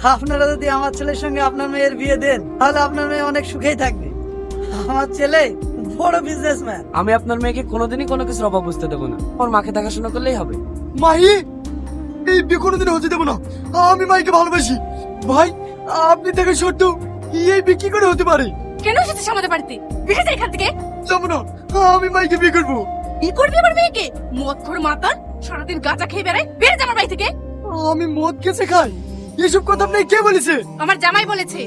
আপনারা যদি আমার ছেলের সঙ্গে আপনার মেয়ের বিয়ে দেন তাহলে আপনার মেয়ে অনেক সুখেই থাকবে। আমার ছেলে বড় বিজনেসম্যান। আমি আপনার মেয়েকে কোনোদিনই কোনো কিছুর অভাব বুঝতে দেবো না। ওর মাকে দেখাশোনা করলেই হবে। মাহি, এই বিয়ে কোনোদিন হতে দেবো না। আমি মাইকে ভালোবাসি। ভাই, আপনি থেকে সত্য এই বিয়ে কি করে হতে পারে? কেন এসেছিস আমাদের বাড়িতে? বেরিয়ে যা এখান থেকে। যাবো না, আমি মাইকে বিয়ে করবো। কি করবি আমার মেয়েকে? মদ খোর মাতাল, সারাদিন গাঁজা খেয়ে বেড়ায়। বেরিয়ে যা আমার বাড়ি থেকে। আমি মদ কেসে খাই? এসব কথা আপনি কে বলেছে? আমার জামাই বলেছে।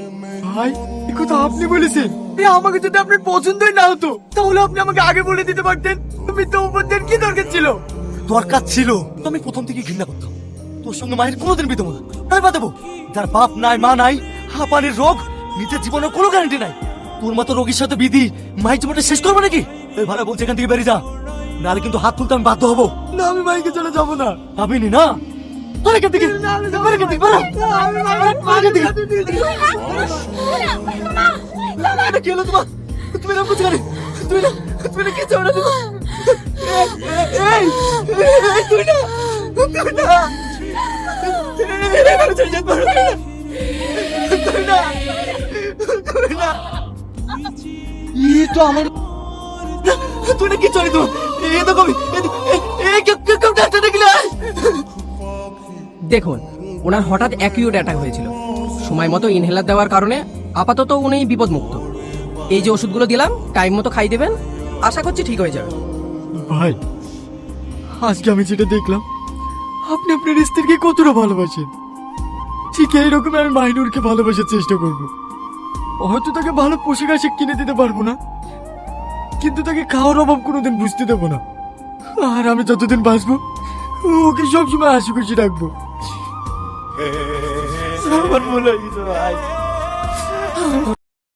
ভাই, এই কথা আপনি বলেছেন? আমাকে যদি আপনার পছন্দই না হতো তাহলে আপনি আমাকে আগে বলে দিতে পারতেন। তুমি তো উপদের কি দরকার ছিল? দরকার ছিল তো আমি প্রথম থেকে ঘৃণা করতাম। তোর সঙ্গে মায়ের কোনোদিন বিয়ে দেবো না। তাই বা দেবো? যার বাপ নাই, মা নাই, হাঁপানির রোগ, নিজের জীবনের কোনো গ্যারান্টি নাই। তোর মতো রোগীর সাথে বিধি মায়ের জীবনটা শেষ করবো নাকি? এই ভালো বলছে, এখান থেকে বেরিয়ে যা, নাহলে কিন্তু হাত তুলতে আমি বাধ্য হবো। না, আমি মাইকে চলে যাবো না। ভাবিনি না? এখান থেকে এখান থেকে বেরো। এখান থেকে। এটা কি হলো তোমার? তুমি এরকম করছো কেন? তুমি না কি চাও না? এই, তুই না, তুই না, এভাবে চলে যেতে পারো না। তুই না, তুই না। এই তো আমার, তুই না কি চলে তো? এই তো কবি, এই কেউ ডাক্তার দেখলে। দেখুন, ওনার হঠাৎ অ্যাকিউট অ্যাটাক হয়েছিল। সময় মতো ইনহেলার দেওয়ার কারণে আপাতত উনি বিপদমুক্ত। এই যে ওষুধগুলো দিলাম টাইম মতো খাই দেবেন, আশা করছি ঠিক হয়ে যাবে। ভাই, আজকে আমি যেটা দেখলাম, আপনি আপনার স্ত্রীকে কতটা ভালোবাসেন, ঠিক এইরকম আমি মাইনুরকে ভালোবাসার চেষ্টা করব। হয়তো তাকে ভালো পোশাক আশাক কিনে দিতে পারবো না, কিন্তু তাকে খাওয়ার অভাব কোনোদিন বুঝতে দেবো না। আর আমি যতদিন বাঁচবো ওকে সবসময় হাসি খুশি রাখবো। আমার মনে হয় ভাই।